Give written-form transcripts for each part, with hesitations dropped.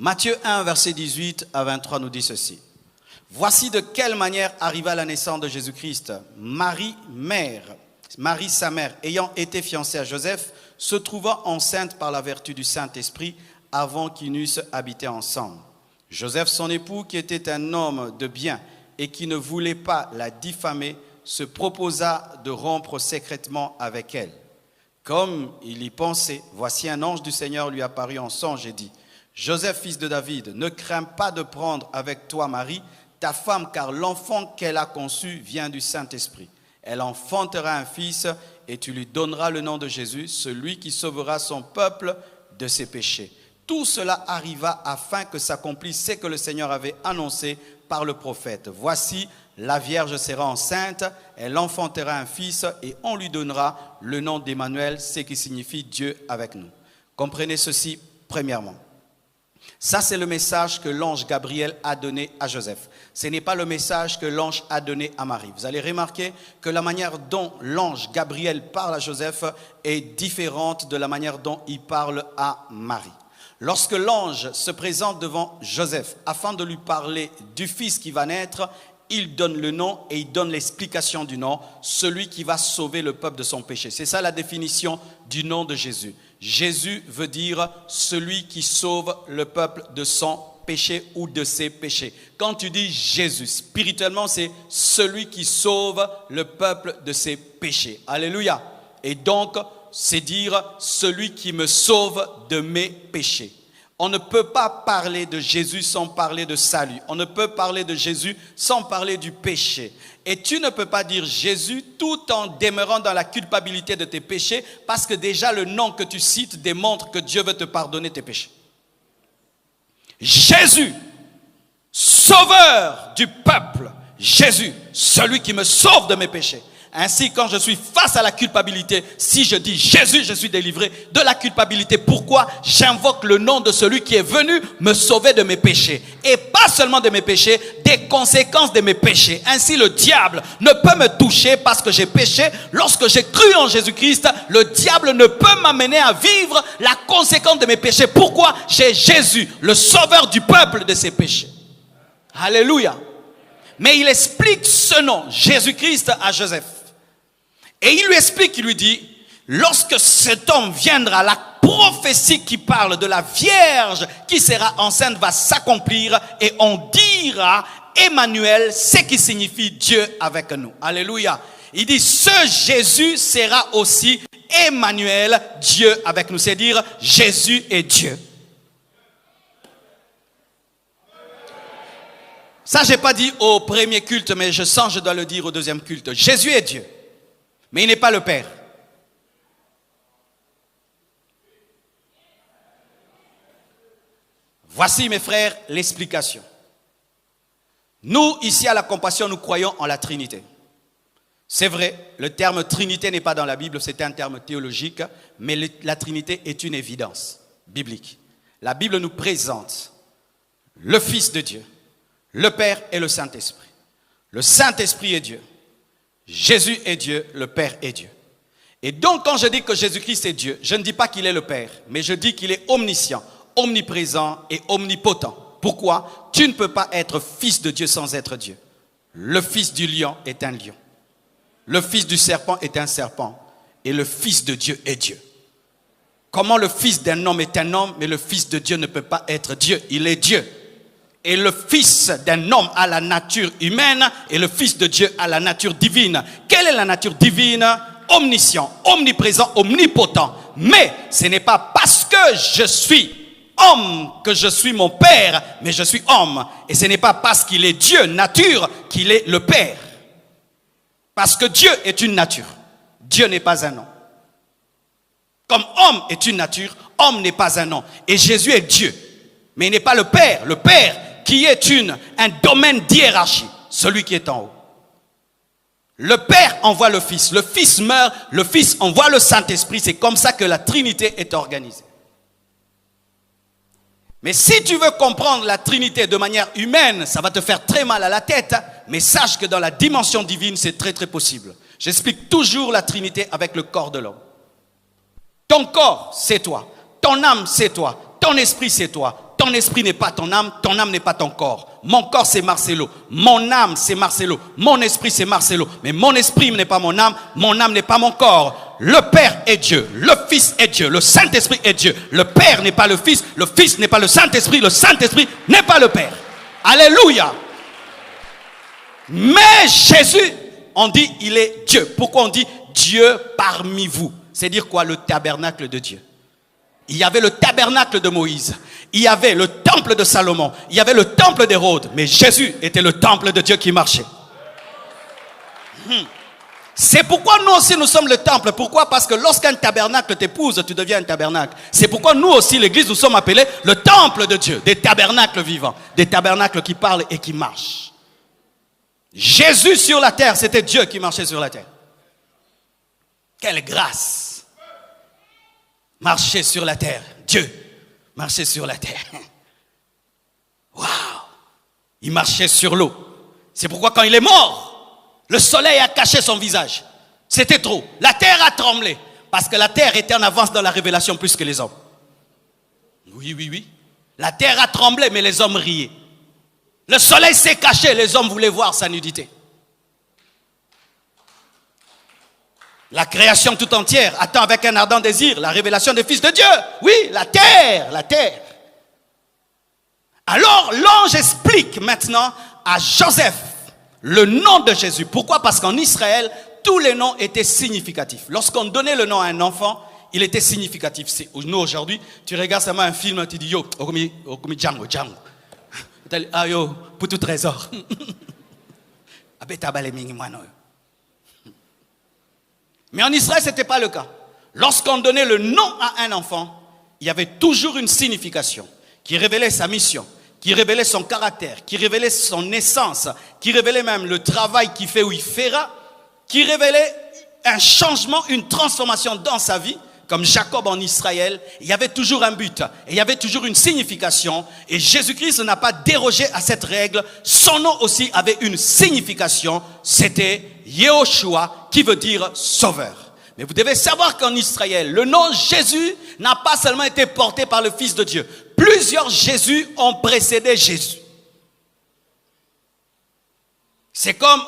Matthieu 1, verset 18 à 23 nous dit ceci. Voici de quelle manière arriva la naissance de Jésus-Christ. Marie, sa mère, ayant été fiancée à Joseph, se trouva enceinte par la vertu du Saint-Esprit avant qu'ils n'eussent habité ensemble. Joseph, son époux, qui était un homme de bien et qui ne voulait pas la diffamer, se proposa de rompre secrètement avec elle. Comme il y pensait, voici un ange du Seigneur lui apparut en songe et dit, « Joseph, fils de David, ne crains pas de prendre avec toi Marie, ta femme, car l'enfant qu'elle a conçu vient du Saint-Esprit. Elle enfantera un fils et tu lui donneras le nom de Jésus, celui qui sauvera son peuple de ses péchés. » Tout cela arriva afin que s'accomplisse ce que le Seigneur avait annoncé par le prophète. « Voici, la Vierge sera enceinte, elle enfantera un fils et on lui donnera le nom d'Emmanuel, ce qui signifie Dieu avec nous. » Comprenez ceci premièrement. Ça, c'est le message que l'ange Gabriel a donné à Joseph. Ce n'est pas le message que l'ange a donné à Marie. Vous allez remarquer que la manière dont l'ange Gabriel parle à Joseph est différente de la manière dont il parle à Marie. Lorsque l'ange se présente devant Joseph afin de lui parler du fils qui va naître, il donne le nom et il donne l'explication du nom, celui qui va sauver le peuple de son péché. C'est ça la définition du nom de Jésus. Jésus veut dire celui qui sauve le peuple de son péché ou de ses péchés. Quand tu dis Jésus, spirituellement, c'est celui qui sauve le peuple de ses péchés. Alléluia. Et donc, c'est dire celui qui me sauve de mes péchés. On ne peut pas parler de Jésus sans parler de salut. On ne peut parler de Jésus sans parler du péché. Et tu ne peux pas dire Jésus tout en demeurant dans la culpabilité de tes péchés parce que déjà le nom que tu cites démontre que Dieu veut te pardonner tes péchés. Jésus, sauveur du peuple. Jésus, celui qui me sauve de mes péchés. Ainsi, quand je suis face à la culpabilité, si je dis Jésus, je suis délivré de la culpabilité. Pourquoi? J'invoque le nom de celui qui est venu me sauver de mes péchés. Et pas seulement de mes péchés, des conséquences de mes péchés. Ainsi, le diable ne peut me toucher parce que j'ai péché. Lorsque j'ai cru en Jésus-Christ, le diable ne peut m'amener à vivre la conséquence de mes péchés. Pourquoi? J'ai Jésus, le sauveur du peuple de ses péchés. Alléluia. Mais il explique ce nom, Jésus-Christ, à Joseph. Et il lui explique, il lui dit, lorsque cet homme viendra, la prophétie qui parle de la Vierge qui sera enceinte va s'accomplir et on dira Emmanuel, ce qui signifie Dieu avec nous. Alléluia. Il dit, ce Jésus sera aussi Emmanuel, Dieu avec nous. C'est-à-dire, Jésus est Dieu. Ça, je n'ai pas dit au premier culte, mais je sens que je dois le dire au deuxième culte. Jésus est Dieu. Mais il n'est pas le Père. Voici, mes frères, l'explication. Nous, ici à la Compassion, nous croyons en la Trinité. C'est vrai, le terme Trinité n'est pas dans la Bible, c'est un terme théologique, mais la Trinité est une évidence biblique. La Bible nous présente le Fils de Dieu, le Père et le Saint-Esprit. Le Saint-Esprit est Dieu. Jésus est Dieu, le Père est Dieu. Et donc quand je dis que Jésus-Christ est Dieu, je ne dis pas qu'il est le Père, mais je dis qu'il est omniscient, omniprésent et omnipotent. Pourquoi? Tu ne peux pas être fils de Dieu sans être Dieu. Le fils du lion est un lion. Le fils du serpent est un serpent. Et le fils de Dieu est Dieu. Comment le fils d'un homme est un homme, mais le fils de Dieu ne peut pas être Dieu, il est Dieu. Et le fils d'un homme a la nature humaine et le fils de Dieu a la nature divine. Quelle est la nature divine? Omniscient, omniprésent, omnipotent. Mais ce n'est pas parce que je suis homme que je suis mon Père, mais je suis homme. Et ce n'est pas parce qu'il est Dieu, nature, qu'il est le Père. Parce que Dieu est une nature. Dieu n'est pas un nom. Comme homme est une nature, homme n'est pas un nom. Et Jésus est Dieu. Mais il n'est pas le Père. Le Père qui est un domaine d'hiérarchie, celui qui est en haut. Le Père envoie le Fils meurt, le Fils envoie le Saint-Esprit. C'est comme ça que la Trinité est organisée. Mais si tu veux comprendre la Trinité de manière humaine, ça va te faire très mal à la tête. Mais sache que dans la dimension divine, c'est très très possible. J'explique toujours la Trinité avec le corps de l'homme. Ton corps, c'est toi. Ton âme, c'est toi. Ton esprit, c'est toi. Ton esprit n'est pas ton âme n'est pas ton corps. Mon corps, c'est Marcelo. Mon âme, c'est Marcelo. Mon esprit, c'est Marcelo. Mais mon esprit n'est pas mon âme n'est pas mon corps. Le Père est Dieu, le Fils est Dieu, le Saint-Esprit est Dieu. Le Père n'est pas le Fils n'est pas le Saint-Esprit n'est pas le Père. Alléluia. Mais Jésus, on dit, il est Dieu. Pourquoi on dit Dieu parmi vous? C'est dire quoi? Le tabernacle de Dieu. Il y avait le tabernacle de Moïse. Il y avait le temple de Salomon. Il y avait le temple d'Hérode. Mais Jésus était le temple de Dieu qui marchait. C'est pourquoi nous aussi nous sommes le temple. Pourquoi? Parce que lorsqu'un tabernacle t'épouse, tu deviens un tabernacle. C'est pourquoi nous aussi, l'église, nous sommes appelés le temple de Dieu. Des tabernacles vivants. Des tabernacles qui parlent et qui marchent. Jésus sur la terre, c'était Dieu qui marchait sur la terre. Quelle grâce! Marcher sur la terre. Dieu marchait sur la terre. Waouh! Il marchait sur l'eau. C'est pourquoi quand il est mort, le soleil a caché son visage. C'était trop. La terre a tremblé. Parce que la terre était en avance dans la révélation plus que les hommes. Oui. La terre a tremblé, mais les hommes riaient. Le soleil s'est caché, les hommes voulaient voir sa nudité. La création tout entière attend avec un ardent désir la révélation des fils de Dieu. Oui, la terre. Alors l'ange explique maintenant à Joseph le nom de Jésus. Pourquoi? Parce qu'en Israël, tous les noms étaient significatifs. Lorsqu'on donnait le nom à un enfant, il était significatif. Nous aujourd'hui, tu regardes seulement un film, tu dis yo, okomi Django. Ah yo, pour tout trésor. Mais en Israël, ce n'était pas le cas. Lorsqu'on donnait le nom à un enfant, il y avait toujours une signification qui révélait sa mission, qui révélait son caractère, qui révélait son essence, qui révélait même le travail qu'il fait ou il fera, qui révélait un changement, une transformation dans sa vie. Comme Jacob en Israël, il y avait toujours un but, et il y avait toujours une signification, et Jésus-Christ n'a pas dérogé à cette règle. Son nom aussi avait une signification, c'était Yehoshua, qui veut dire sauveur. Mais vous devez savoir qu'en Israël, le nom Jésus n'a pas seulement été porté par le Fils de Dieu. Plusieurs Jésus ont précédé Jésus. C'est comme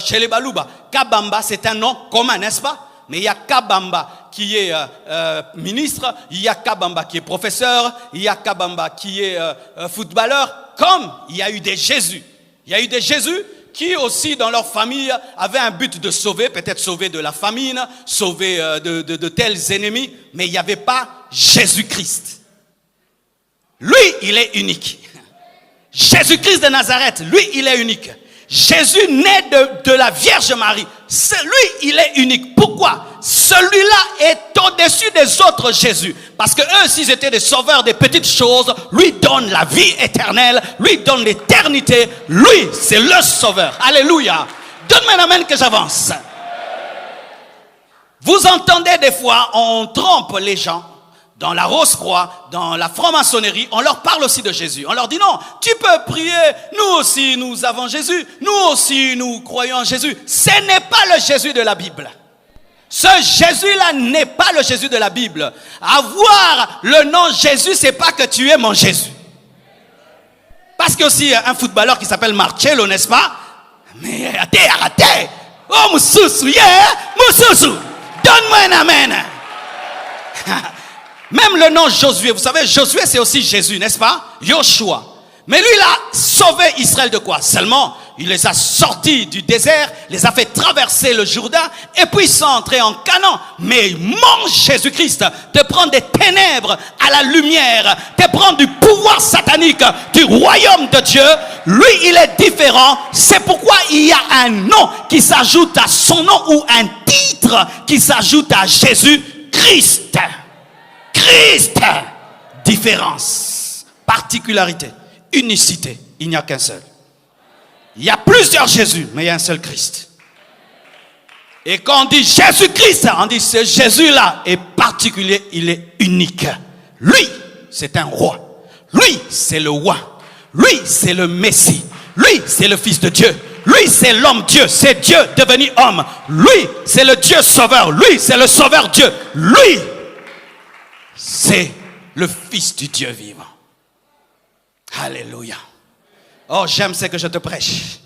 chez les Balouba, Kabamba, c'est un nom commun, n'est-ce pas? Mais il y a Kabamba qui est ministre, il y a Kabamba qui est professeur, il y a Kabamba qui est footballeur, comme il y a eu des Jésus. Il y a eu des Jésus qui aussi dans leur famille avaient un but de sauver, peut-être sauver de la famine, sauver de tels ennemis, mais il n'y avait pas Jésus-Christ. Lui, il est unique. Jésus-Christ de Nazareth, lui, il est unique. Jésus né de la Vierge Marie, lui, il est unique. Pourquoi? Celui-là est au-dessus des autres Jésus. Parce que eux, s'ils étaient des sauveurs des petites choses, lui donne la vie éternelle, lui donne l'éternité. Lui, c'est le sauveur. Alléluia. Donne-moi un amen que j'avance. Vous entendez des fois, on trompe les gens. Dans la Rose-Croix, dans la franc-maçonnerie, on leur parle aussi de Jésus. On leur dit non, tu peux prier, nous aussi nous avons Jésus, nous aussi nous croyons en Jésus. Ce n'est pas le Jésus de la Bible. Ce Jésus-là n'est pas le Jésus de la Bible. Avoir le nom Jésus, c'est pas que tu es mon Jésus. Parce qu'il y a aussi un footballeur qui s'appelle Marcelo, n'est-ce pas? Mais arrêtez. Oh, Moussoussou, Moussoussou, donne-moi un amen. Même le nom Josué, vous savez, Josué c'est aussi Jésus, n'est-ce pas? Yoshua. Mais lui, il a sauvé Israël de quoi? Seulement, il les a sortis du désert, les a fait traverser le Jourdain, et puis ils sont entrés en Canaan. Mais mon Jésus-Christ te prend des ténèbres à la lumière, te prend du pouvoir satanique du royaume de Dieu. Lui, il est différent. C'est pourquoi il y a un nom qui s'ajoute à son nom, ou un titre qui s'ajoute à Jésus-Christ. Christ, différence, particularité, unicité, il n'y a qu'un seul. Il y a plusieurs Jésus, mais il y a un seul Christ. Et quand on dit Jésus-Christ, on dit ce Jésus-là est particulier, il est unique. Lui, c'est un roi. Lui, c'est le roi. Lui, c'est le Messie. Lui, c'est le Fils de Dieu. Lui, c'est l'homme Dieu. C'est Dieu devenu homme. Lui, c'est le Dieu sauveur. Lui, c'est le sauveur Dieu. Lui, c'est le Fils du Dieu vivant. Alléluia. Oh, j'aime ce que je te prêche.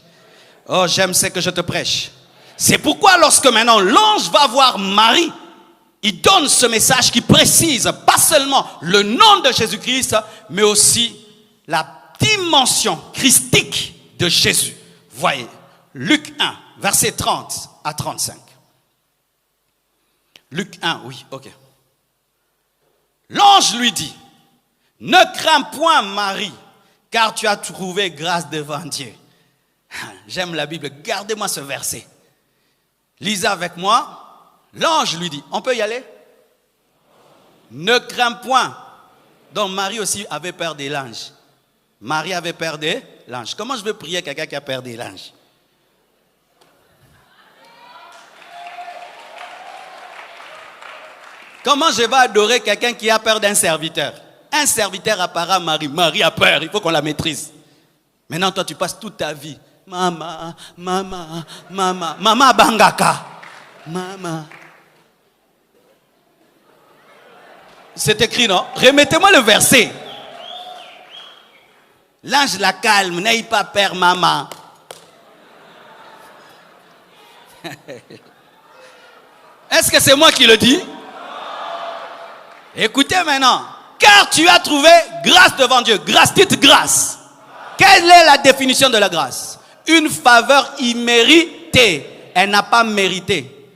Oh, j'aime ce que je te prêche. C'est pourquoi lorsque maintenant l'ange va voir Marie, il donne ce message qui précise pas seulement le nom de Jésus-Christ, mais aussi la dimension christique de Jésus. Voyez, Luc 1, versets 30 à 35. Luc 1, oui, ok. L'ange lui dit, ne crains point Marie, car tu as trouvé grâce devant Dieu. J'aime la Bible, gardez-moi ce verset. Lisez avec moi. L'ange lui dit, on peut y aller? Ne crains point. Donc Marie aussi avait peur des l'ange. Marie avait peur des l'ange. Comment je veux prier quelqu'un qui a peur des l'ange? Comment je vais adorer quelqu'un qui a peur d'un serviteur? Un serviteur apparaît à Marie. Marie a peur, il faut qu'on la maîtrise. Maintenant, toi, tu passes toute ta vie. Maman, maman, maman, maman bangaka. Maman. C'est écrit, non? Remettez-moi le verset. L'ange la calme, n'aie pas peur, maman. Est-ce que c'est moi qui le dis? Écoutez maintenant. Car tu as trouvé grâce devant Dieu. Grâce, dites grâce. Quelle est la définition de la grâce? Une faveur imméritée. Elle n'a pas mérité.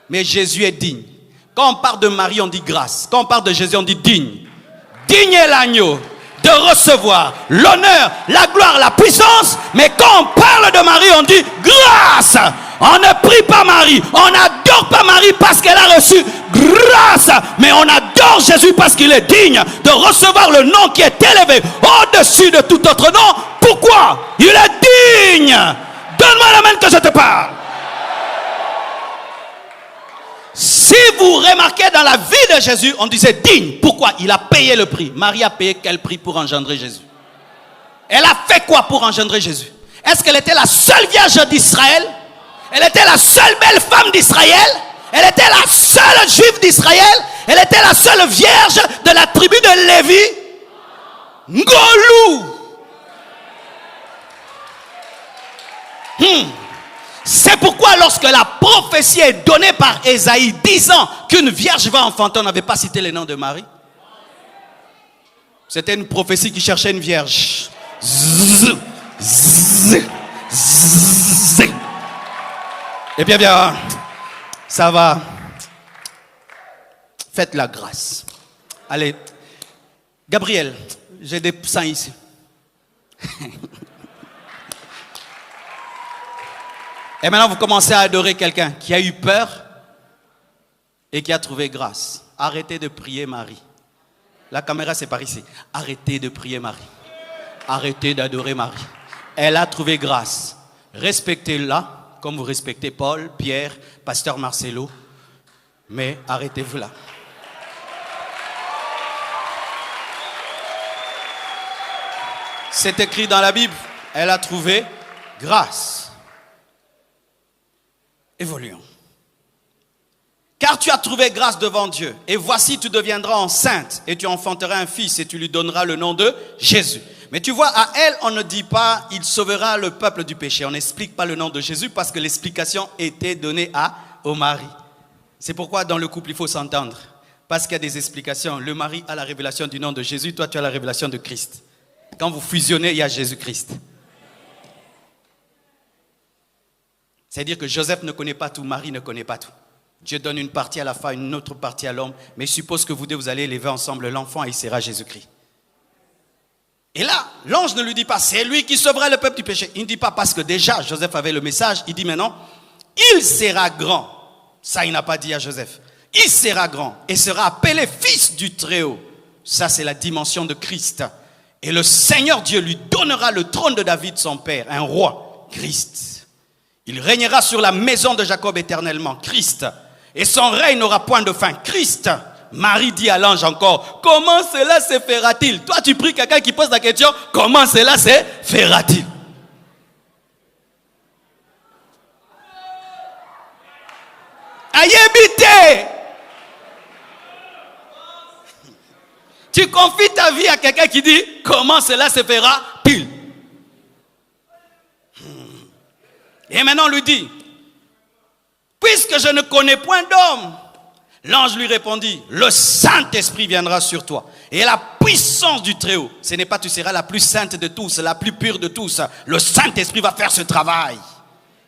Mais Jésus est digne. Quand on parle de Marie, on dit grâce. Quand on parle de Jésus, on dit digne. Digne est l'agneau de recevoir l'honneur, la gloire, la puissance. Mais quand on parle de Marie, on dit grâce. On ne prie pas Marie, on n'adore pas Marie parce qu'elle a reçu grâce. Mais on adore Jésus parce qu'il est digne de recevoir le nom qui est élevé au-dessus de tout autre nom. Pourquoi? Il est digne. Donne-moi la main que je te parle. Si vous remarquez dans la vie de Jésus, on disait digne. Pourquoi? Il a payé le prix. Marie a payé quel prix pour engendrer Jésus? Elle a fait quoi pour engendrer Jésus? Est-ce qu'elle était la seule vierge d'Israël? Elle était la seule belle femme d'Israël? Elle était la seule juive d'Israël? Elle était la seule vierge de la tribu de Lévi? Ngolou. C'est pourquoi lorsque la prophétie est donnée par Ésaïe disant qu'une vierge va enfanter, on n'avait pas cité le nom de Marie. C'était une prophétie qui cherchait une vierge. Et bien, ça va. Faites la grâce. Allez, Gabriel, j'ai des seins ici. Et maintenant, vous commencez à adorer quelqu'un qui a eu peur et qui a trouvé grâce. Arrêtez de prier Marie. La caméra, c'est par ici. Arrêtez de prier Marie. Arrêtez d'adorer Marie. Elle a trouvé grâce. Respectez-la comme vous respectez Paul, Pierre, Pasteur Marcelo. Mais arrêtez-vous là. C'est écrit dans la Bible. Elle a trouvé grâce. Évoluons. Car tu as trouvé grâce devant Dieu. Et voici, tu deviendras enceinte. Et tu enfanteras un fils. Et tu lui donneras le nom de Jésus. Mais tu vois, à elle, on ne dit pas, il sauvera le peuple du péché. On n'explique pas le nom de Jésus parce que l'explication était donnée au mari. C'est pourquoi dans le couple, il faut s'entendre. Parce qu'il y a des explications. Le mari a la révélation du nom de Jésus. Toi, tu as la révélation de Christ. Quand vous fusionnez, il y a Jésus-Christ. C'est-à-dire que Joseph ne connaît pas tout, Marie ne connaît pas tout. Dieu donne une partie à la femme, une autre partie à l'homme. Mais il suppose que vous deux, vous allez élever ensemble l'enfant et il sera Jésus-Christ. Et là, l'ange ne lui dit pas, c'est lui qui sauvera le peuple du péché. Il ne dit pas parce que déjà, Joseph avait le message. Il dit maintenant, il sera grand. Ça, il n'a pas dit à Joseph. Il sera grand et sera appelé fils du Très-Haut. Ça, c'est la dimension de Christ. Et le Seigneur Dieu lui donnera le trône de David, son père, un roi, Christ. Il régnera sur la maison de Jacob éternellement, Christ. Et son règne n'aura point de fin, Christ. Marie dit à l'ange encore, comment cela se fera-t-il? Toi, tu pries quelqu'un qui pose la question, comment cela se fera-t-il? Ayébité! Tu confies ta vie à quelqu'un qui dit comment cela se fera pile. Et maintenant on lui dit, puisque je ne connais point d'homme, l'ange lui répondit, le Saint-Esprit viendra sur toi. Et la puissance du Très-Haut, ce n'est pas tu seras la plus sainte de tous, la plus pure de tous. Le Saint-Esprit va faire ce travail.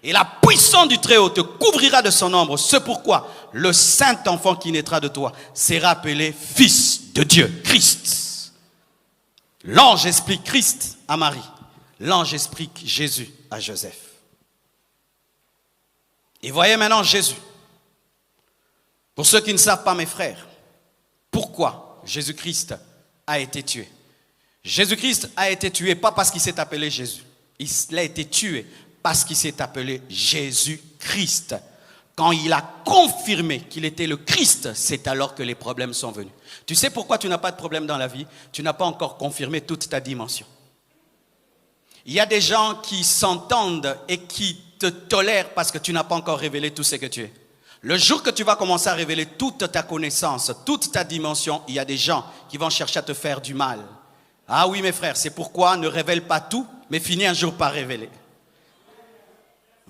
Et la puissance du Très-Haut te couvrira de son ombre. C'est pourquoi le saint enfant qui naîtra de toi sera appelé Fils de Dieu, Christ. L'ange explique Christ à Marie. L'ange explique Jésus à Joseph. Et voyez maintenant Jésus. Pour ceux qui ne savent pas, mes frères, pourquoi Jésus-Christ a été tué? Jésus-Christ a été tué pas parce qu'il s'est appelé Jésus. Il a été tué parce qu'il s'est appelé Jésus-Christ. Quand il a confirmé qu'il était le Christ, c'est alors que les problèmes sont venus. Tu sais pourquoi tu n'as pas de problème dans la vie? Tu n'as pas encore confirmé toute ta dimension. Il y a des gens qui s'entendent et qui te tolèrent parce que tu n'as pas encore révélé tout ce que tu es. Le jour que tu vas commencer à révéler toute ta connaissance, toute ta dimension, il y a des gens qui vont chercher à te faire du mal. Ah oui mes frères, c'est pourquoi ne révèle pas tout, mais finis un jour par révéler.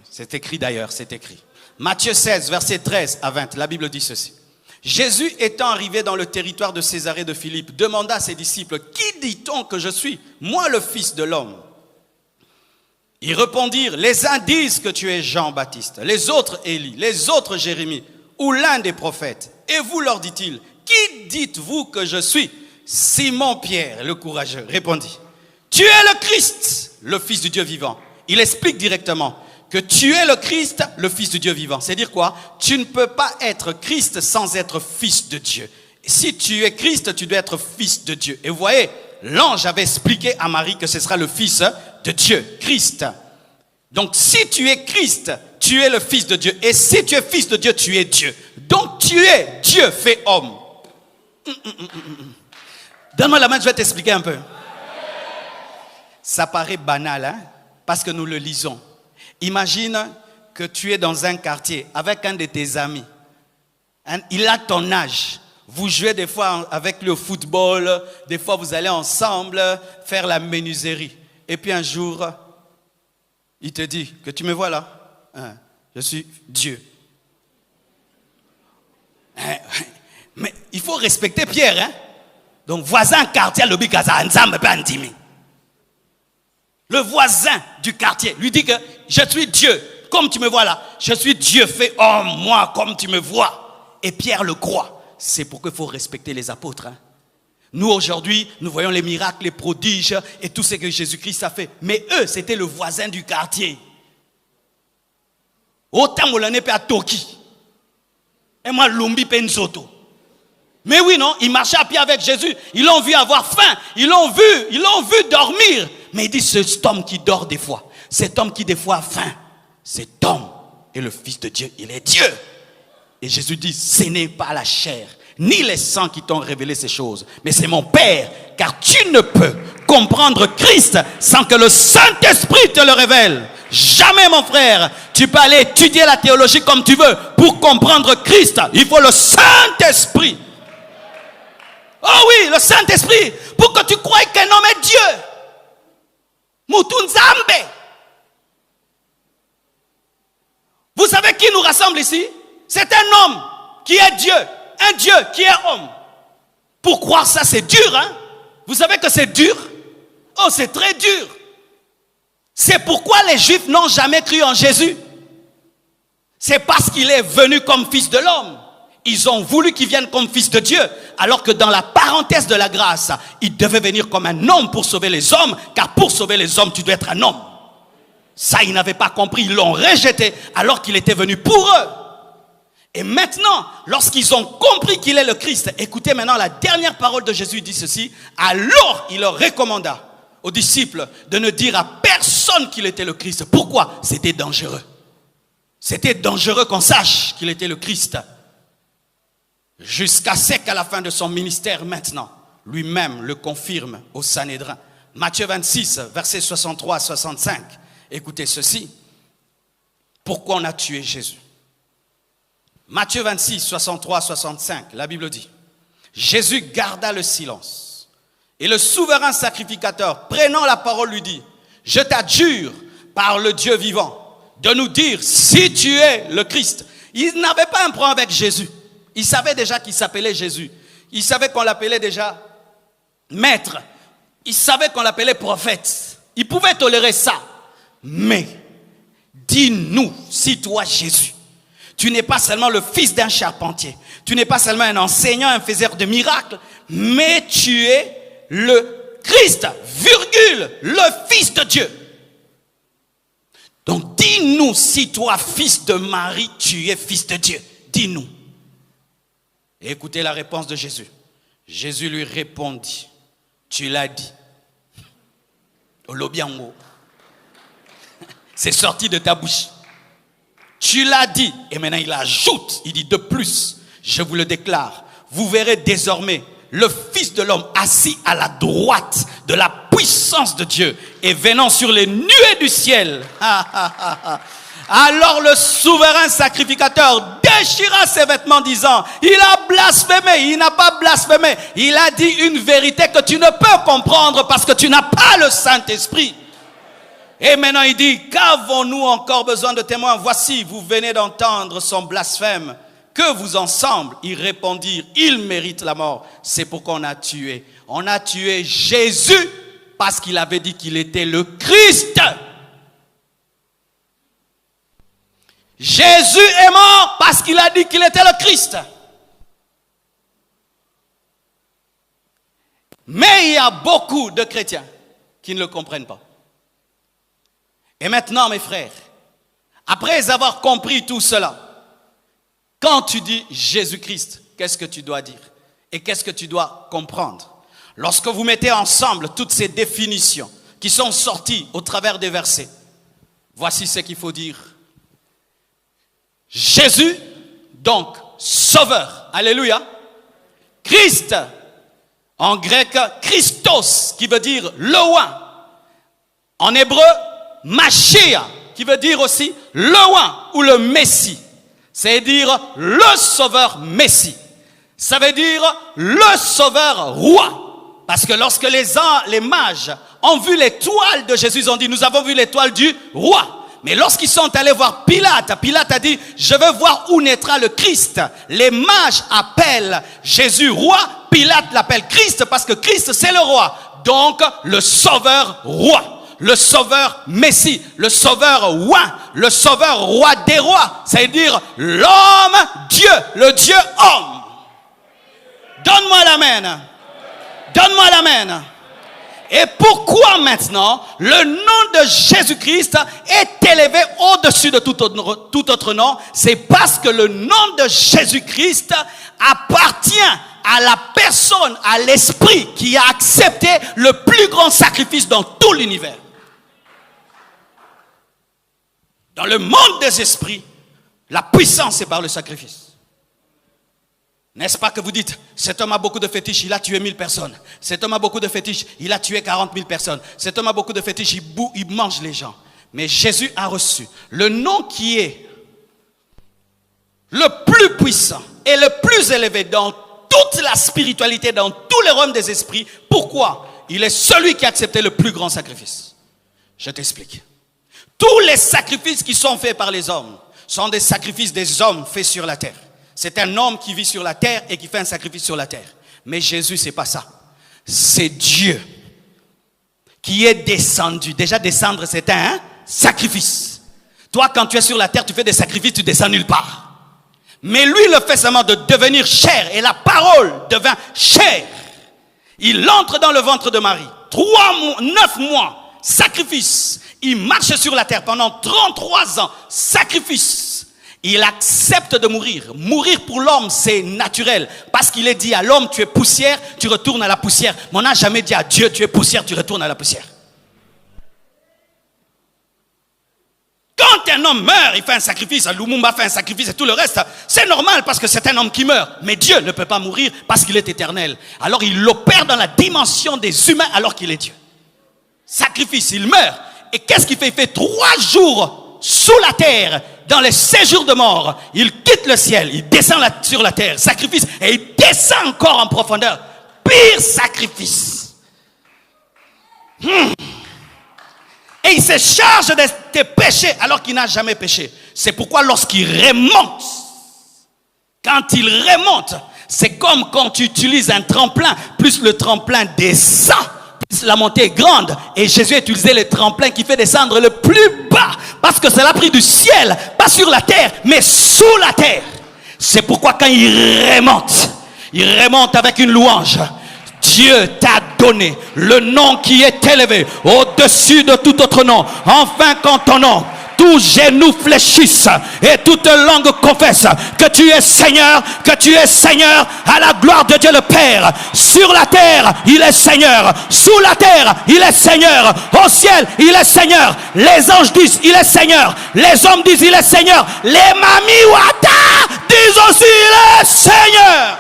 C'est écrit d'ailleurs, c'est écrit. Matthieu 16, versets 13 à 20, la Bible dit ceci. Jésus étant arrivé dans le territoire de Césarée de Philippe, demanda à ses disciples, qui dit-on que je suis, moi le Fils de l'homme? Ils répondirent, les uns disent que tu es Jean-Baptiste, les autres Élie, les autres Jérémie, ou l'un des prophètes. Et vous, leur dit-il, qui dites-vous que je suis? Simon-Pierre, le courageux, répondit, tu es le Christ, le Fils du Dieu vivant. Il explique directement que tu es le Christ, le Fils du Dieu vivant. C'est-à-dire quoi? Tu ne peux pas être Christ sans être fils de Dieu. Si tu es Christ, tu dois être fils de Dieu. Et vous voyez, l'ange avait expliqué à Marie que ce sera le Fils de Dieu, Christ. Donc si tu es Christ, tu es le Fils de Dieu. Et si tu es Fils de Dieu, tu es Dieu. Donc tu es Dieu fait homme. Donne-moi la main, je vais t'expliquer un peu. Ça paraît banal, hein, parce que nous le lisons. Imagine que tu es dans un quartier avec un de tes amis. Il a ton âge. Vous jouez des fois avec le football, des fois vous allez ensemble faire la menuiserie. Et puis un jour, il te dit que tu me vois là, je suis Dieu. Mais il faut respecter Pierre. Hein? Donc voisin quartier, le Le voisin du quartier lui dit que je suis Dieu, comme tu me vois là. Je suis Dieu fait homme, moi, comme tu me vois. Et Pierre le croit. C'est pourquoi il faut respecter les apôtres. Hein. Nous, aujourd'hui, nous voyons les miracles, les prodiges et tout ce que Jésus-Christ a fait. Mais eux, c'était le voisin du quartier. Autant Molane pe à Toki. Et moi, Lumbi Penzoto. Mais oui, non, ils marchaient à pied avec Jésus. Ils l'ont vu avoir faim. Ils l'ont vu dormir. Mais il dit, cet homme qui dort des fois, cet homme qui des fois a faim, cet homme est le Fils de Dieu, il est Dieu. Et Jésus dit, ce n'est pas la chair, ni les sangs qui t'ont révélé ces choses, mais c'est mon Père, car tu ne peux comprendre Christ sans que le Saint-Esprit te le révèle. Jamais, mon frère, tu peux aller étudier la théologie comme tu veux. Pour comprendre Christ, il faut le Saint-Esprit. Oh oui, le Saint-Esprit, pour que tu croies qu'un homme est Dieu. Mutunzambe. Vous savez qui nous rassemble ici? C'est un homme qui est Dieu, un Dieu qui est homme. Pour croire ça, c'est dur, hein? Vous savez que c'est dur? Oh, c'est très dur. C'est pourquoi les Juifs n'ont jamais cru en Jésus. C'est parce qu'il est venu comme Fils de l'homme. Ils ont voulu qu'il vienne comme Fils de Dieu, alors que dans la parenthèse de la grâce, il devait venir comme un homme pour sauver les hommes, car pour sauver les hommes, tu dois être un homme. Ça, ils n'avaient pas compris, ils l'ont rejeté, alors qu'il était venu pour eux. Et maintenant, lorsqu'ils ont compris qu'il est le Christ, écoutez maintenant la dernière parole de Jésus dit ceci, alors il leur recommanda aux disciples de ne dire à personne qu'il était le Christ. Pourquoi? C'était dangereux. C'était dangereux qu'on sache qu'il était le Christ. Jusqu'à ce qu'à la fin de son ministère maintenant, lui-même le confirme au Sanhédrin. Matthieu 26, versets 63 à 65. Écoutez ceci. Pourquoi on a tué Jésus? Matthieu 26, 63 à 65, la Bible dit. Jésus garda le silence. Et le souverain sacrificateur, prenant la parole, lui dit, je t'adjure par le Dieu vivant de nous dire si tu es le Christ. Il n'avait pas un problème avec Jésus. Il savait déjà qu'il s'appelait Jésus. Il savait qu'on l'appelait déjà maître. Il savait qu'on l'appelait prophète. Il pouvait tolérer ça. Mais, dis-nous si toi, Jésus, tu n'es pas seulement le fils d'un charpentier. Tu n'es pas seulement un enseignant, un faiseur de miracles, mais tu es le Christ, virgule, le Fils de Dieu. Donc, dis-nous si toi, fils de Marie, tu es fils de Dieu. Dis-nous. Et écoutez la réponse de Jésus. Jésus lui répondit, tu l'as dit. Olobiango. C'est sorti de ta bouche. Tu l'as dit. Et maintenant il ajoute, il dit de plus, je vous le déclare, vous verrez désormais le Fils de l'homme assis à la droite de la puissance de Dieu et venant sur les nuées du ciel. Alors le souverain sacrificateur déchira ses vêtements disant, il a blasphémé, il n'a pas blasphémé, il a dit une vérité que tu ne peux comprendre parce que tu n'as pas le Saint-Esprit. Et maintenant il dit, qu'avons-nous encore besoin de témoins? Voici, vous venez d'entendre son blasphème. Que vous ensemble, ils répondirent, il mérite la mort. C'est pourquoi on a tué. On a tué Jésus parce qu'il avait dit qu'il était le Christ. Jésus est mort parce qu'il a dit qu'il était le Christ. Mais il y a beaucoup de chrétiens qui ne le comprennent pas. Et maintenant, mes frères, après avoir compris tout cela, quand tu dis Jésus-Christ, qu'est-ce que tu dois dire? Et qu'est-ce que tu dois comprendre? Lorsque vous mettez ensemble toutes ces définitions qui sont sorties au travers des versets, voici ce qu'il faut dire. Jésus, donc, sauveur. Alléluia. Christ, en grec, Christos, qui veut dire le roi. En hébreu, Mashiach, qui veut dire aussi le roi ou le Messie. C'est-à-dire le sauveur Messie. Ça veut dire le sauveur roi. Parce que lorsque les mages ont vu l'étoile de Jésus, ils ont dit, nous avons vu l'étoile du roi. Mais lorsqu'ils sont allés voir Pilate, Pilate a dit, je veux voir où naîtra le Christ. Les mages appellent Jésus roi, Pilate l'appelle Christ parce que Christ c'est le roi. Donc le sauveur roi. Le sauveur Messie, le sauveur roi, le sauveur roi des rois, c'est-à-dire l'homme Dieu, le Dieu homme. Donne-moi l'amen. Donne-moi l'amen. Et pourquoi maintenant le nom de Jésus-Christ est élevé au-dessus de tout autre nom? C'est parce que le nom de Jésus-Christ appartient à la personne, à l'esprit qui a accepté le plus grand sacrifice dans tout l'univers. Dans le monde des esprits, la puissance est par le sacrifice. N'est-ce pas que vous dites, cet homme a beaucoup de fétiches, il a tué 1000 personnes. Cet homme a beaucoup de fétiches, il a tué 40 000 personnes. Cet homme a beaucoup de fétiches, il mange les gens. Mais Jésus a reçu le nom qui est le plus puissant et le plus élevé dans toute la spiritualité, dans tous les royaumes des esprits. Pourquoi? Il est celui qui a accepté le plus grand sacrifice. Je t'explique. Tous les sacrifices qui sont faits par les hommes sont des sacrifices des hommes faits sur la terre. C'est un homme qui vit sur la terre et qui fait un sacrifice sur la terre. Mais Jésus, c'est pas ça. C'est Dieu qui est descendu. Déjà, descendre, c'est un sacrifice. Toi, quand tu es sur la terre, tu fais des sacrifices, tu descends nulle part. Mais lui, le fait seulement de devenir chair, et la parole devint chair. Il entre dans le ventre de Marie. 9 mois, sacrifice. Il marche sur la terre pendant 33 ans, sacrifice. Il accepte de mourir. Mourir pour l'homme, c'est naturel. Parce qu'il est dit à l'homme, tu es poussière, tu retournes à la poussière. Mais on n'a jamais dit à Dieu, tu es poussière, tu retournes à la poussière. Quand un homme meurt, il fait un sacrifice, Lumumba fait un sacrifice et tout le reste, c'est normal parce que c'est un homme qui meurt. Mais Dieu ne peut pas mourir parce qu'il est éternel. Alors il opère dans la dimension des humains alors qu'il est Dieu. Sacrifice, il meurt. Et qu'est-ce qu'il fait? Il fait 3 jours sous la terre, dans les séjours de mort. Il quitte le ciel, il descend sur la terre, sacrifice, et il descend encore en profondeur. Pire sacrifice. Et il se charge de tes péchés alors qu'il n'a jamais péché. C'est pourquoi lorsqu'il remonte, quand il remonte, c'est comme quand tu utilises un tremplin, plus le tremplin descend, plus la montée est grande. Et Jésus a utilisé le tremplin qui fait descendre le plus bas, parce que c'est l'a pris du ciel, pas sur la terre, mais sous la terre. C'est pourquoi quand il remonte avec une louange. Dieu t'a donné le nom qui est élevé au-dessus de tout autre nom. Enfin qu'en ton nom, tout genou fléchisse et toute langue confesse que tu es Seigneur, à la gloire de Dieu le Père. Sur la terre, il est Seigneur. Sous la terre, il est Seigneur. Au ciel, il est Seigneur. Les anges disent, il est Seigneur. Les hommes disent, il est Seigneur. Les mamies wata disent aussi, il est Seigneur.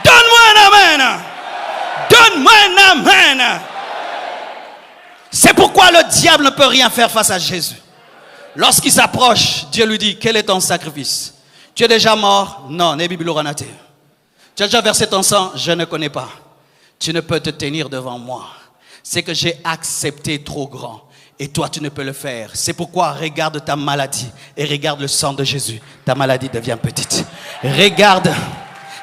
Donne-moi un amen. Donne-moi un amen. C'est pourquoi le diable ne peut rien faire face à Jésus. Lorsqu'il s'approche, Dieu lui dit, quel est ton sacrifice? Tu es déjà mort? Non, ne bibiloranaté. Tu as déjà versé ton sang? Je ne connais pas. Tu ne peux te tenir devant moi. C'est que j'ai accepté trop grand. Et toi, tu ne peux le faire. C'est pourquoi regarde ta maladie et regarde le sang de Jésus. Ta maladie devient petite. Regarde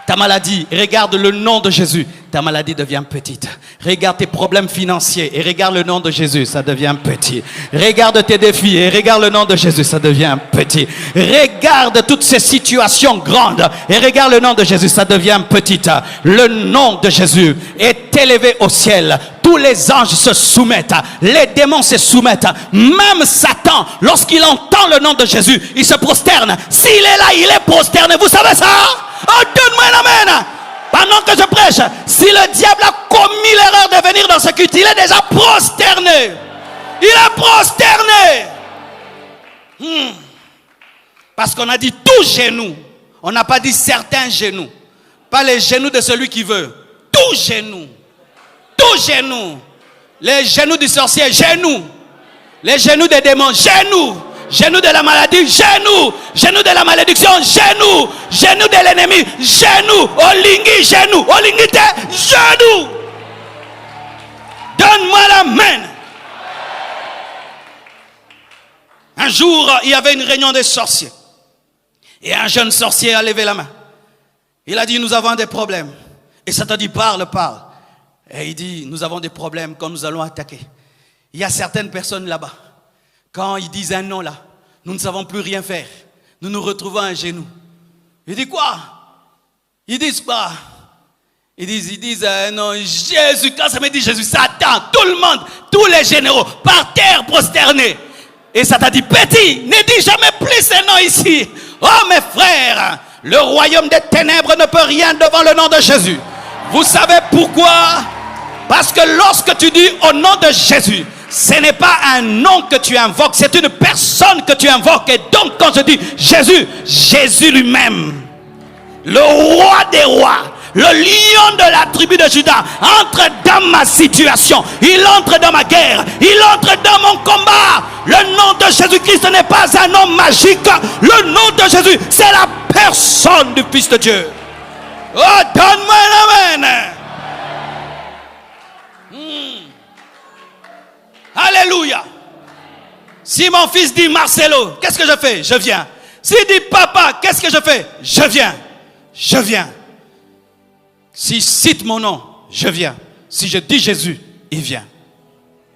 ta maladie, regarde le nom de Jésus, ta maladie devient petite. Regarde tes problèmes financiers et regarde le nom de Jésus, ça devient petit. Regarde tes défis et regarde le nom de Jésus, ça devient petit. Regarde toutes ces situations grandes et regarde le nom de Jésus, ça devient petite. Le nom de Jésus est élevé au ciel. Tous les anges se soumettent, les démons se soumettent. Même Satan, lorsqu'il entend le nom de Jésus, il se prosterne. S'il est là, il est prosterné. Vous savez ça? Oh, donne-moi un amen. Pendant que je prêche, si le diable a commis l'erreur de venir dans ce culte, il est déjà prosterné. Il est prosterné. Parce qu'on a dit tout genou. On n'a pas dit certains genoux. Pas les genoux de celui qui veut. Tout genou. Tout genou. Les genoux du sorcier, genoux. Les genoux des démons, genoux. Genoux de la maladie, genoux. Genoux de la malédiction, genoux. Genoux de l'ennemi, genoux. Olingi, genoux. Olingite, genoux. Donne-moi la main. Un jour, il y avait une réunion des sorciers. Et un jeune sorcier a levé la main. Il a dit, nous avons des problèmes. Et Satan dit, parle. Et il dit, nous avons des problèmes quand nous allons attaquer. Il y a certaines personnes là-bas. Quand ils disent un nom là, nous ne savons plus rien faire. Nous nous retrouvons à genoux. Il dit quoi? Ils disent quoi? Ils disent non, Jésus. Quand ça me dit Jésus, Satan, tout le monde, tous les généraux, par terre prosternés. Et Satan dit, petit, ne dis jamais plus ce nom ici. Oh mes frères, le royaume des ténèbres ne peut rien devant le nom de Jésus. Vous savez pourquoi? Parce que lorsque tu dis au nom de Jésus, ce n'est pas un nom que tu invoques, c'est une personne que tu invoques. Et donc quand je dis Jésus, Jésus lui-même, le roi des rois, le lion de la tribu de Juda, entre dans ma situation, il entre dans ma guerre, il entre dans mon combat. Le nom de Jésus-Christ n'est pas un nom magique. Le nom de Jésus, c'est la personne du Fils de Dieu. Oh, donne-moi un amen. Alléluia. Si mon fils dit Marcelo, qu'est-ce que je fais? Je viens. S'il dit papa, qu'est-ce que je fais? Je viens. Je viens. S'il cite mon nom, je viens. Si je dis Jésus, il vient.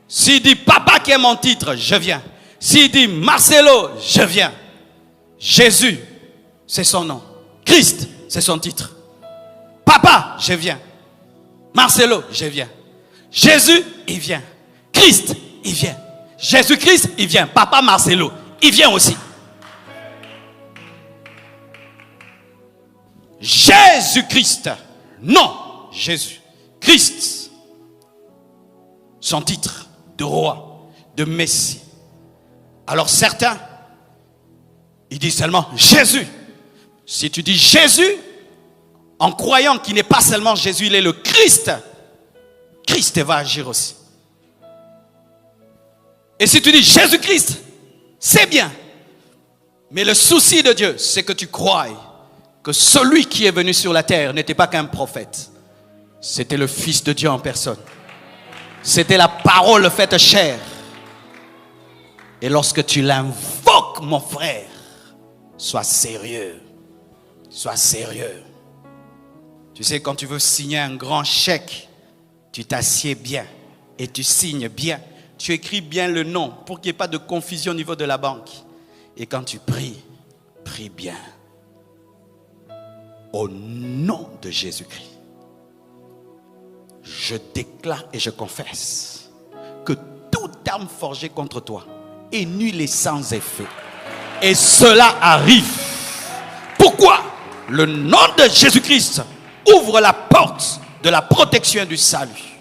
S'il dit papa qui est mon titre, je viens. S'il dit Marcelo, je viens. Jésus, c'est son nom. Christ, c'est son titre. Papa, je viens. Marcelo, je viens. Jésus, il vient. Christ, il vient. Jésus-Christ, il vient. Papa Marcelo, il vient aussi. Jésus-Christ. Non, Jésus. Christ. Son titre de roi, de Messie. Alors certains, ils disent seulement Jésus. Si tu dis Jésus, en croyant qu'il n'est pas seulement Jésus, il est le Christ, Christ va agir aussi. Et si tu dis Jésus-Christ, c'est bien. Mais le souci de Dieu, c'est que tu crois que celui qui est venu sur la terre n'était pas qu'un prophète. C'était le Fils de Dieu en personne. C'était la parole faite chair. Et lorsque tu l'invoques, mon frère, sois sérieux. Sois sérieux. Tu sais, quand tu veux signer un grand chèque, tu t'assieds bien et tu signes bien. Tu écris bien le nom pour qu'il n'y ait pas de confusion au niveau de la banque. Et quand tu pries, prie bien. Au nom de Jésus-Christ, je déclare et je confesse que toute arme forgée contre toi est nulle et sans effet. Et cela arrive. Pourquoi? Le nom de Jésus-Christ ouvre la porte de la protection et du salut.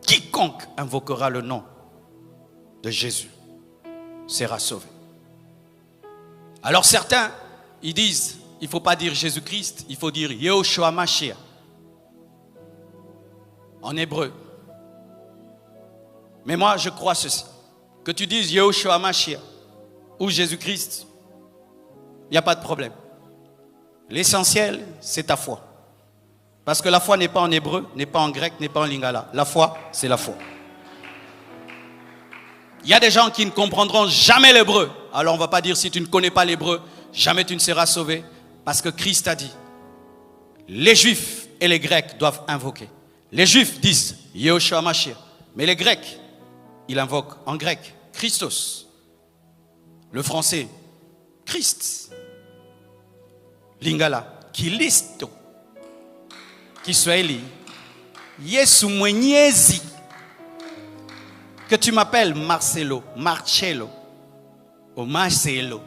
Quiconque invoquera le nom de Jésus sera sauvé. Alors certains, ils disent, il ne faut pas dire Jésus-Christ, il faut dire Yehoshua Mashiach. En hébreu. Mais moi, je crois ceci. Que tu dises Yehoshua Mashiach ou Jésus-Christ, il n'y a pas de problème. L'essentiel, c'est ta foi. Parce que la foi n'est pas en hébreu, n'est pas en grec, n'est pas en lingala. La foi, c'est la foi. Il y a des gens qui ne comprendront jamais l'hébreu. Alors on ne va pas dire si tu ne connais pas l'hébreu, jamais tu ne seras sauvé. Parce que Christ a dit, les Juifs et les Grecs doivent invoquer. Les Juifs disent Yehoshua Mashiach. Mais les Grecs, ils invoquent en grec Christos. Le français, Christ. Lingala, Kilisto. Kiswahili, Yesu Mwenyezi. Que tu m'appelles Marcelo, Marcello ou Marcelo.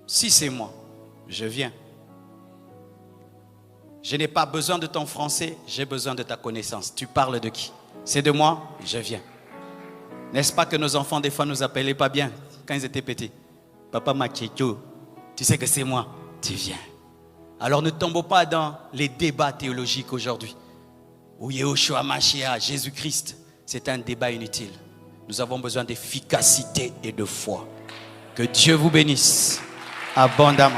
Si c'est moi, je viens. Je n'ai pas besoin de ton français, j'ai besoin de ta connaissance. Tu parles de qui? C'est de moi, je viens. N'est-ce pas que nos enfants, des fois, nous appelaient pas bien quand ils étaient petits? Papa Machecho, tu sais que c'est moi, tu viens. Alors ne tombons pas dans les débats théologiques aujourd'hui. Ou Yehoshua Mashiach, Jésus-Christ, c'est un débat inutile. Nous avons besoin d'efficacité et de foi. Que Dieu vous bénisse abondamment.